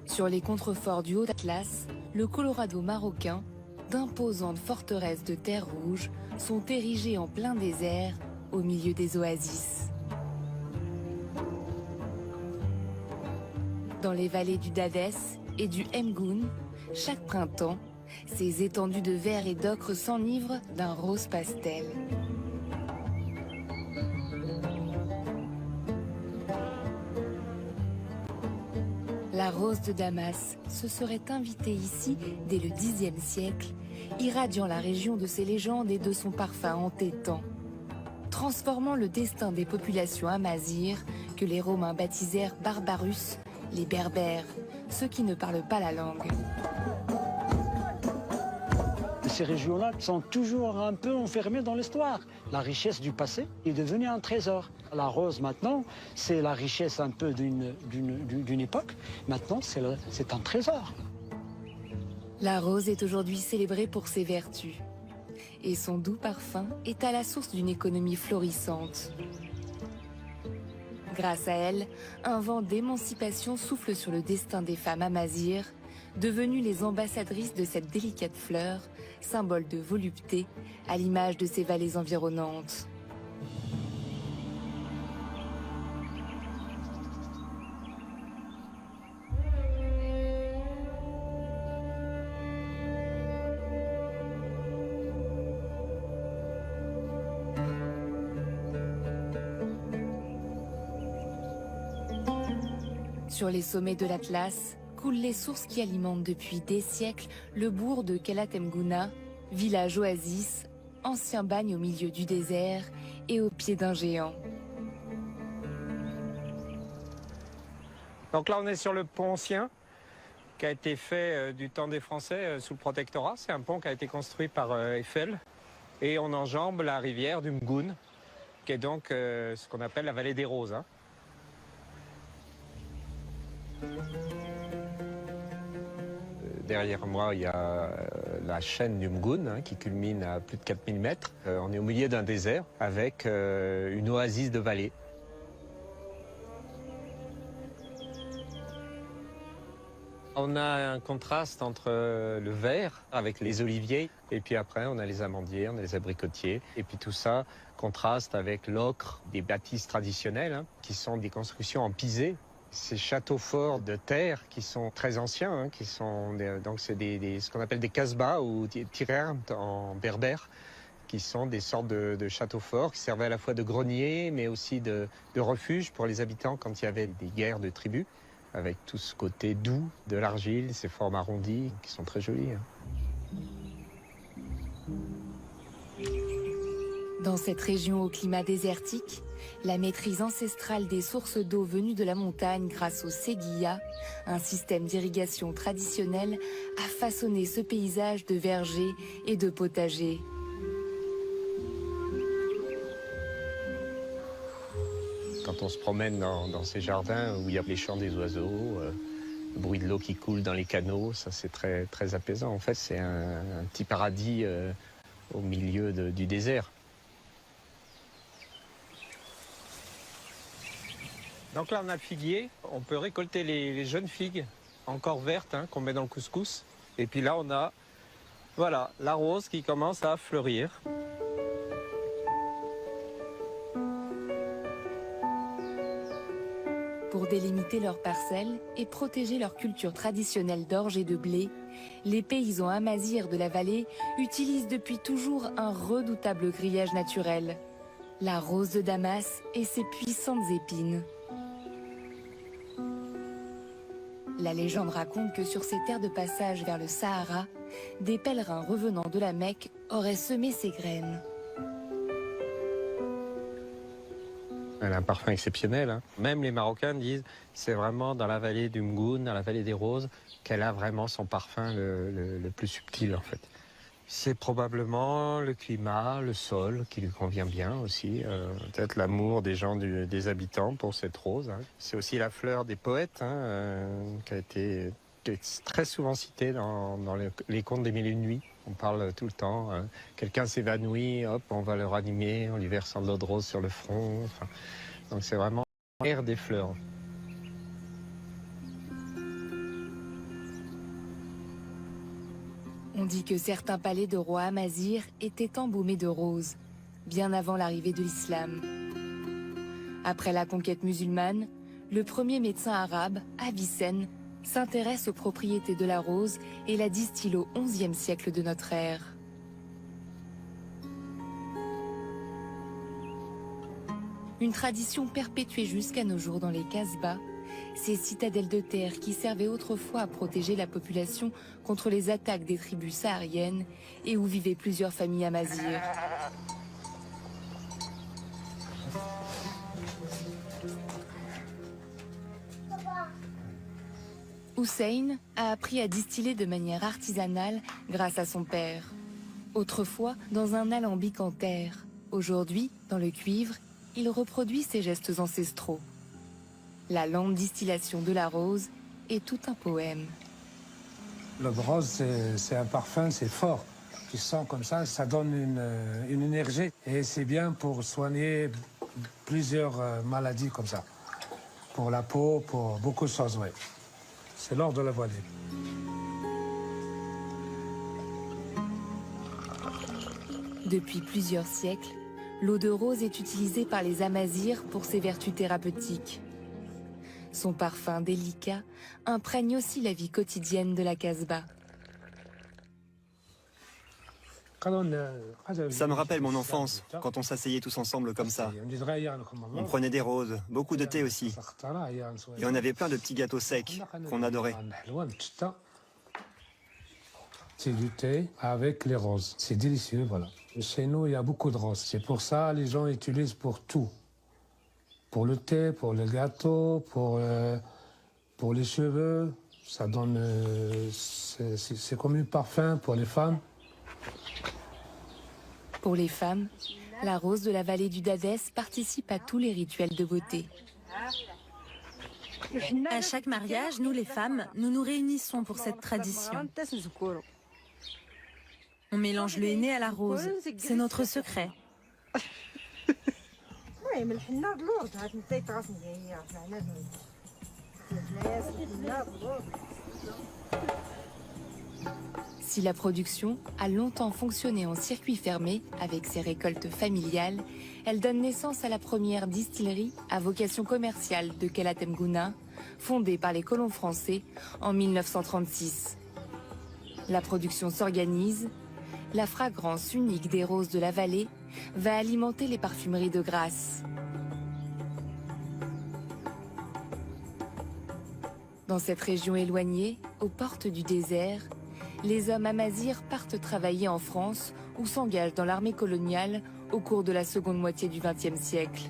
Sur les contreforts du Haut-Atlas, le Colorado marocain, d'imposantes forteresses de terre rouge sont érigées en plein désert au milieu des oasis. Dans les vallées du Dades et du Mgoun, chaque printemps, ces étendues de verre et d'ocre s'enivrent d'un rose pastel. La rose de Damas se serait invitée ici dès le Xe siècle, irradiant la région de ses légendes et de son parfum entêtant, transformant le destin des populations amazirs que les Romains baptisèrent Barbarus, les Berbères, ceux qui ne parlent pas la langue. Ces régions-là sont toujours un peu enfermées dans l'histoire. La richesse du passé est devenue un trésor. La rose, maintenant, c'est la richesse un peu d'une époque. Maintenant, c'est un trésor. La rose est aujourd'hui célébrée pour ses vertus. Et son doux parfum est à la source d'une économie florissante. Grâce à elle, un vent d'émancipation souffle sur le destin des femmes amazirs, devenues les ambassadrices de cette délicate fleur, symbole de volupté, à l'image de ses vallées environnantes. Sur les sommets de l'Atlas, coulent les sources qui alimentent depuis des siècles le bourg de Kelatemgouna, village oasis, ancien bagne au milieu du désert et au pied d'un géant. Donc là on est sur le pont ancien qui a été fait du temps des Français sous le protectorat. C'est un pont qui a été construit par Eiffel et on enjambe la rivière du Mgoun, qui est donc ce qu'on appelle la vallée des Roses. Derrière moi, il y a la chaîne du Mgoun qui culmine à plus de 4000 mètres. On est au milieu d'un désert avec une oasis de vallée. On a un contraste entre le vert avec les oliviers et puis après on a les amandiers, on a les abricotiers et puis tout ça contraste avec l'ocre des bâtisses traditionnelles qui sont des constructions en pisé. Ces châteaux forts de terre qui sont très anciens, qui sont donc c'est ce qu'on appelle des casbahs ou tirermt en berbère, qui sont des sortes de châteaux forts qui servaient à la fois de grenier mais aussi de refuge pour les habitants quand il y avait des guerres de tribus, avec tout ce côté doux de l'argile, ces formes arrondies qui sont très jolies. Dans cette région au climat désertique, la maîtrise ancestrale des sources d'eau venues de la montagne grâce au seguiya, un système d'irrigation traditionnel, a façonné ce paysage de vergers et de potagers. Quand on se promène dans ces jardins où il y a les chants des oiseaux, le bruit de l'eau qui coule dans les canaux, ça c'est très, très apaisant. En fait, c'est un petit paradis au milieu du désert. Donc là, on a le figuier. On peut récolter les jeunes figues encore vertes qu'on met dans le couscous. Et puis là, on a voilà, la rose qui commence à fleurir. Pour délimiter leurs parcelles et protéger leur culture traditionnelle d'orge et de blé, les paysans amazirs de la vallée utilisent depuis toujours un redoutable grillage naturel, la rose de Damas et ses puissantes épines. La légende raconte que sur ces terres de passage vers le Sahara, des pèlerins revenant de la Mecque auraient semé ces graines. Elle a un parfum exceptionnel. Même les Marocains disent c'est vraiment dans la vallée du Mgoun, dans la vallée des Roses, qu'elle a vraiment son parfum le plus subtil en fait. C'est probablement le climat, le sol qui lui convient bien aussi. Peut-être l'amour des gens, des habitants pour cette rose. C'est aussi la fleur des poètes qui est très souvent citée dans les contes des Mille et une nuits. On parle tout le temps. Quelqu'un s'évanouit, hop, on va le ranimer en lui versant de l'eau de rose sur le front. Enfin, donc c'est vraiment l'air des fleurs. On dit que certains palais de rois amazirs étaient embaumés de roses, bien avant l'arrivée de l'islam. Après la conquête musulmane, le premier médecin arabe, Avicenne, s'intéresse aux propriétés de la rose et la distille au XIe siècle de notre ère. Une tradition perpétuée jusqu'à nos jours dans les Casbahs, ces citadelles de terre qui servaient autrefois à protéger la population contre les attaques des tribus sahariennes et où vivaient plusieurs familles amazirs. Hussein a appris à distiller de manière artisanale grâce à son père. Autrefois, dans un alambic en terre. Aujourd'hui, dans le cuivre, il reproduit ses gestes ancestraux. La lente distillation de la rose est tout un poème. Le rose, c'est un parfum, c'est fort. Tu sens comme ça donne une énergie. Et c'est bien pour soigner plusieurs maladies comme ça. Pour la peau, pour beaucoup de choses, oui. C'est l'or de la vallée. Depuis plusieurs siècles, l'eau de rose est utilisée par les amazirs pour ses vertus thérapeutiques. Son parfum délicat imprègne aussi la vie quotidienne de la Casbah. Ça me rappelle mon enfance, quand on s'asseyait tous ensemble comme ça. On prenait des roses, beaucoup de thé aussi. Et on avait plein de petits gâteaux secs qu'on adorait. C'est du thé avec les roses. C'est délicieux, voilà. Chez nous, il y a beaucoup de roses. C'est pour ça que les gens utilisent pour tout. Pour le thé, pour le gâteau, pour les cheveux. Ça donne... c'est comme un parfum pour les femmes. Pour les femmes, la rose de la vallée du Dadès participe à tous les rituels de beauté. À chaque mariage, nous les femmes, nous nous réunissons pour cette tradition. On mélange le henné à la rose. C'est notre secret. Si la production a longtemps fonctionné en circuit fermé avec ses récoltes familiales, elle donne naissance à la première distillerie à vocation commerciale de Kelatem Gouna, fondée par les colons français en 1936. La production s'organise. La fragrance unique des roses de la vallée va alimenter les parfumeries de Grasse. Dans cette région éloignée, aux portes du désert, les hommes amazirs partent travailler en France ou s'engagent dans l'armée coloniale au cours de la seconde moitié du XXe siècle.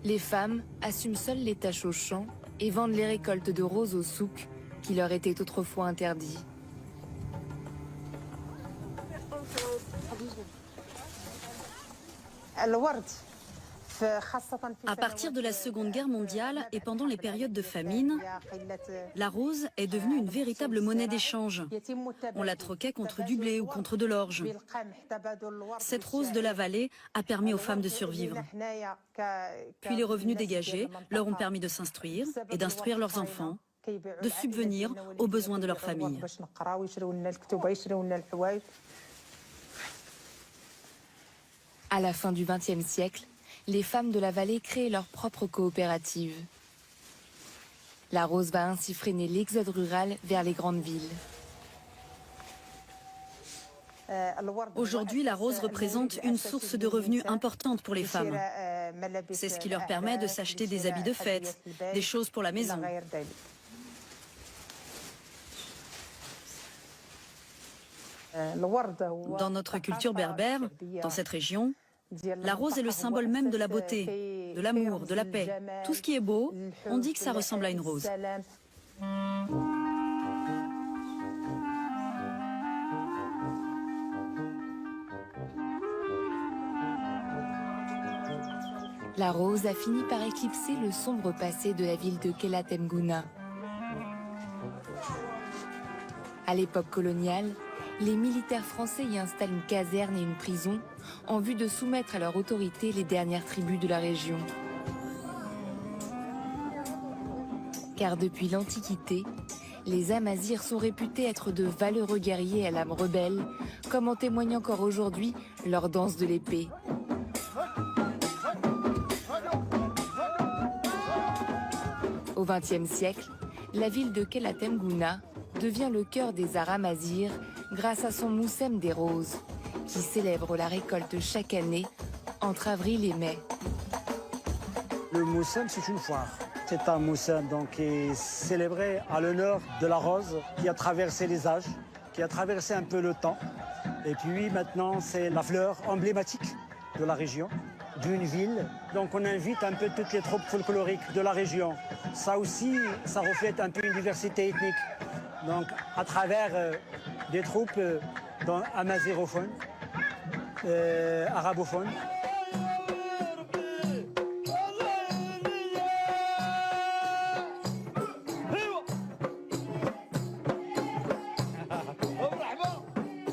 Les femmes assument seules les tâches aux champs et vendent les récoltes de roses au souk qui leur étaient autrefois interdits. À partir de la Seconde Guerre mondiale et pendant les périodes de famine, la rose est devenue une véritable monnaie d'échange. On la troquait contre du blé ou contre de l'orge. Cette rose de la vallée a permis aux femmes de survivre. Puis les revenus dégagés leur ont permis de s'instruire et d'instruire leurs enfants, de subvenir aux besoins de leur famille. À la fin du XXe siècle, les femmes de la vallée créent leur propre coopérative. La rose va ainsi freiner l'exode rural vers les grandes villes. Aujourd'hui, la rose représente une source de revenus importante pour les femmes. C'est ce qui leur permet de s'acheter des habits de fête, des choses pour la maison. Dans notre culture berbère, dans cette région, la rose est le symbole même de la beauté, de l'amour, de la paix. Tout ce qui est beau, on dit que ça ressemble à une rose. La rose a fini par éclipser le sombre passé de la ville de Kelatem Gouna. À l'époque coloniale, les militaires français y installent une caserne et une prison en vue de soumettre à leur autorité les dernières tribus de la région. Car depuis l'Antiquité, les Amazirs sont réputés être de valeureux guerriers à l'âme rebelle, comme en témoigne encore aujourd'hui leur danse de l'épée. Au XXe siècle, la ville de Kelatemgouna devient le cœur des arts amazirs grâce à son Moussem des Roses, qui célèbre la récolte chaque année entre avril et mai. Le Moussem, c'est une foire. C'est un Moussem donc, qui est célébré à l'honneur de la rose qui a traversé les âges, qui a traversé un peu le temps. Et puis maintenant, c'est la fleur emblématique de la région, d'une ville. Donc on invite un peu toutes les troupes folkloriques de la région. Ça aussi, ça reflète un peu une diversité ethnique. Donc à travers des troupes amazigophones, arabophones.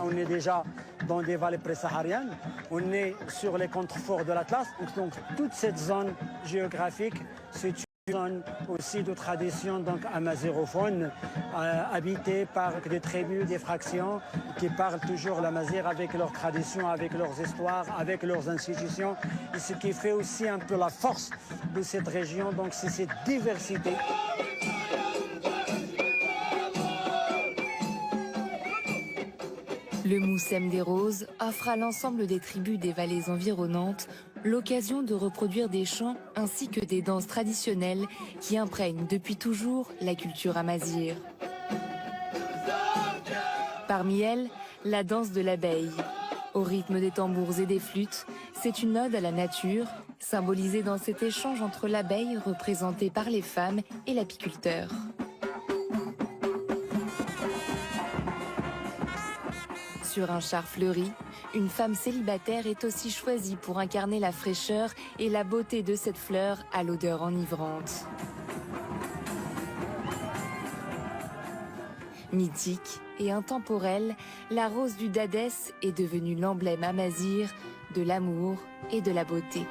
On est déjà dans des vallées pré-sahariennes, on est sur les contreforts de l'Atlas. Donc toute cette zone géographique, c'est une zone aussi de tradition amazighophone, habitée par des tribus, des fractions qui parlent toujours l'amazigh avec leurs traditions, avec leurs histoires, avec leurs institutions. Et ce qui fait aussi un peu la force de cette région, donc c'est cette diversité. Le Moussem des Roses offre à l'ensemble des tribus des vallées environnantes l'occasion de reproduire des chants ainsi que des danses traditionnelles qui imprègnent depuis toujours la culture amazigh. Parmi elles, la danse de l'abeille. Au rythme des tambours et des flûtes, c'est une ode à la nature, symbolisée dans cet échange entre l'abeille représentée par les femmes et l'apiculteur. Sur un char fleuri, une femme célibataire est aussi choisie pour incarner la fraîcheur et la beauté de cette fleur à l'odeur enivrante. Mythique et intemporelle, la rose du Dadès est devenue l'emblème amazigh de l'amour et de la beauté.